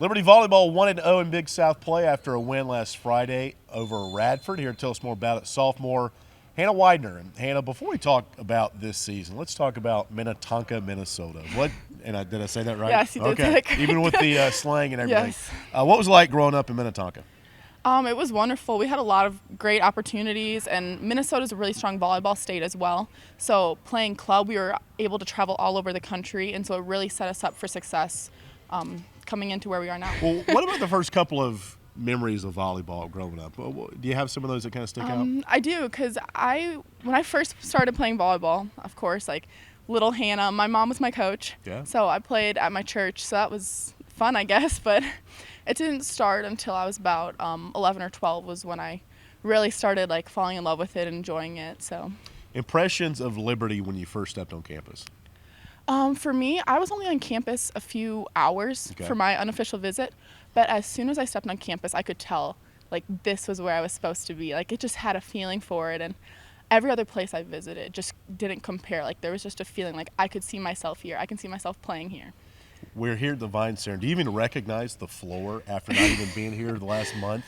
Liberty Volleyball 1-0 in Big South play after a win last Friday over Radford. Here to tell us more about it, sophomore Hannah Weidner. And Hannah, before we talk about this season, let's talk about Minnetonka, Minnesota. Did I say that right? Yes, you did say that correct. Even with the slang and everything. Yes. What was it like growing up in Minnetonka? It was wonderful. We had a lot of great opportunities, and Minnesota's a really strong volleyball state as well. So playing club, we were able to travel all over the country, and so it really set us up for success coming into where we are now. Well, what about the first couple of memories of volleyball growing up? Do you have some of those that kind of stick out? I do, because when I first started playing volleyball, of course, like little Hannah, my mom was my coach. Yeah. So I played at my church, so that was fun, I guess, but it didn't start until I was about 11 or 12 was when I really started like falling in love with it and enjoying it. So impressions of Liberty when you first stepped on campus? For me, I was only on campus a few hours for my unofficial visit, but as soon as I stepped on campus, I could tell like this was where I was supposed to be. Like it just had a feeling for it, and every other place I visited just didn't compare. Like there was just a feeling like I could see myself here. I can see myself playing here. We're here at the Vine Center. Do you even recognize the floor after not even being here the last month?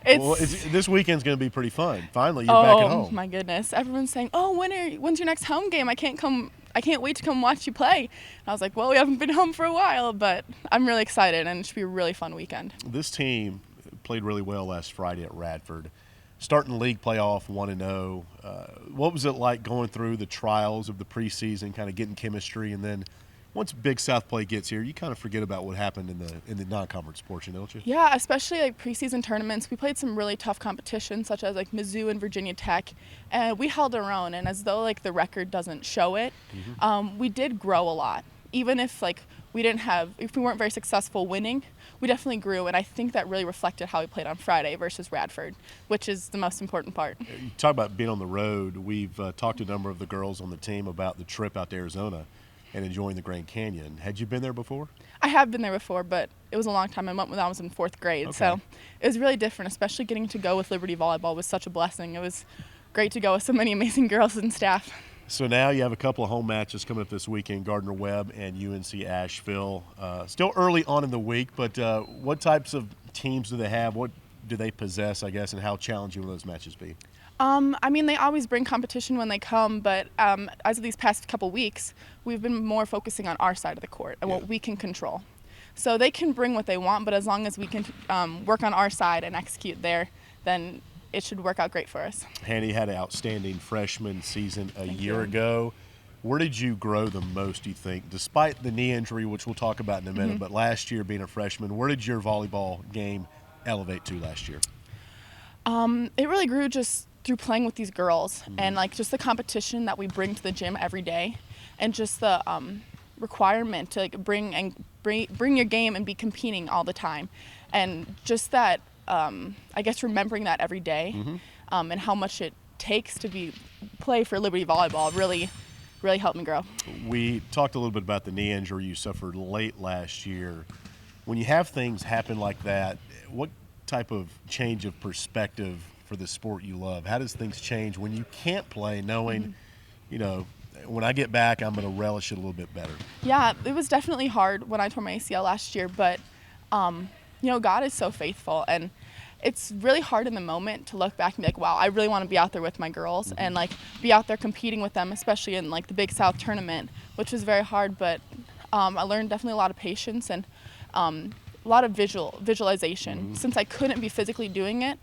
This weekend's going to be pretty fun. Finally, you're back at home. Oh my goodness! Everyone's saying, "Oh, when's your next home game? I can't wait to come watch you play." And I was like, "Well, we haven't been home for a while, but I'm really excited, and it should be a really fun weekend." This team played really well last Friday at Radford, starting league playoff 1-0. What was it like going through the trials of the preseason, kind of getting chemistry, and then once Big South play gets here, you kind of forget about what happened in the non-conference portion, don't you? Yeah, especially like preseason tournaments. We played some really tough competition, such as like Mizzou and Virginia Tech, and we held our own. And as though like the record doesn't show it, we did grow a lot. Even if like if we weren't very successful winning, we definitely grew. And I think that really reflected how we played on Friday versus Radford, which is the most important part. You talk about being on the road. We've talked to a number of the girls on the team about the trip out to Arizona and enjoying the Grand Canyon. Had you been there before? I have been there before, but it was a long time. I went when I was in 4th grade, Okay. So it was really different, especially getting to go with Liberty Volleyball was such a blessing. It was great to go with so many amazing girls and staff. So now you have a couple of home matches coming up this weekend, Gardner-Webb and UNC Asheville. Still early on in the week, but what types of teams do they have? What do they possess, I guess, and how challenging will those matches be? I mean, they always bring competition when they come, but as of these past couple weeks, we've been more focusing on our side of the court and what we can control. So they can bring what they want, but as long as we can work on our side and execute there, then it should work out great for us. Hanny had an outstanding freshman season a year ago. Where did you grow the most, do you think? Despite the knee injury, which we'll talk about in a minute, but last year being a freshman, where did your volleyball game elevate to last year? It really grew just through playing with these girls and like just the competition that we bring to the gym every day, and just the requirement to like bring your game and be competing all the time, and just that I guess remembering that every day, and how much it takes to play for Liberty Volleyball really helped me grow. We talked a little bit about the knee injury you suffered late last year. When you have things happen like that, what type of change of perspective for the sport you love? How does things change when you can't play, knowing, when I get back, I'm going to relish it a little bit better? Yeah, it was definitely hard when I tore my ACL last year, but God is so faithful, and it's really hard in the moment to look back and be like, wow, I really want to be out there with my girls and like be out there competing with them, especially in like the Big South tournament, which was very hard, but I learned definitely a lot of patience and a lot of visualization, since I couldn't be physically doing it,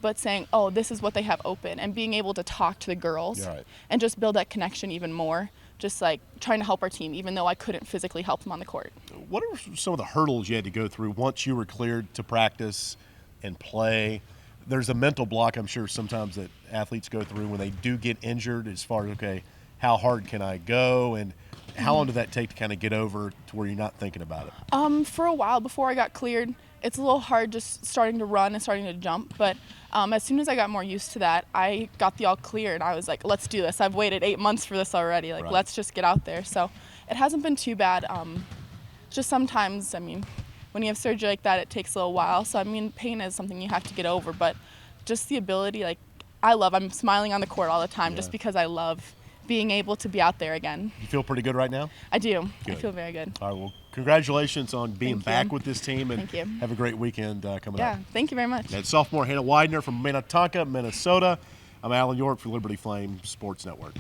but saying, oh, this is what they have open, and being able to talk to the girls and just build that connection even more, just like trying to help our team, even though I couldn't physically help them on the court. What are some of the hurdles you had to go through once you were cleared to practice and play? There's a mental block, I'm sure, sometimes that athletes go through when they do get injured, as far as, okay, how hard can I go, and how long did that take to kind of get over to where you're not thinking about it? For a while before I got cleared, it's a little hard just starting to run and starting to jump, but as soon as I got more used to that, I got the all clear, and I was like, let's do this. I've waited 8 months for this already. Like, let's just get out there. So it hasn't been too bad. Just sometimes, I mean, when you have surgery like that, it takes a little while. So, I mean, pain is something you have to get over, but just the ability, like, I'm smiling on the court all the time just because I love being able to be out there again. You feel pretty good right now? I do. Good. I feel very good. All right, well, congratulations on being Thank back you. with this team, and Thank you. have a great weekend coming Yeah, up. thank you very much. That's sophomore Hannah Weidner from Minnetonka, Minnesota. I'm Alan York for Liberty Flame Sports Network.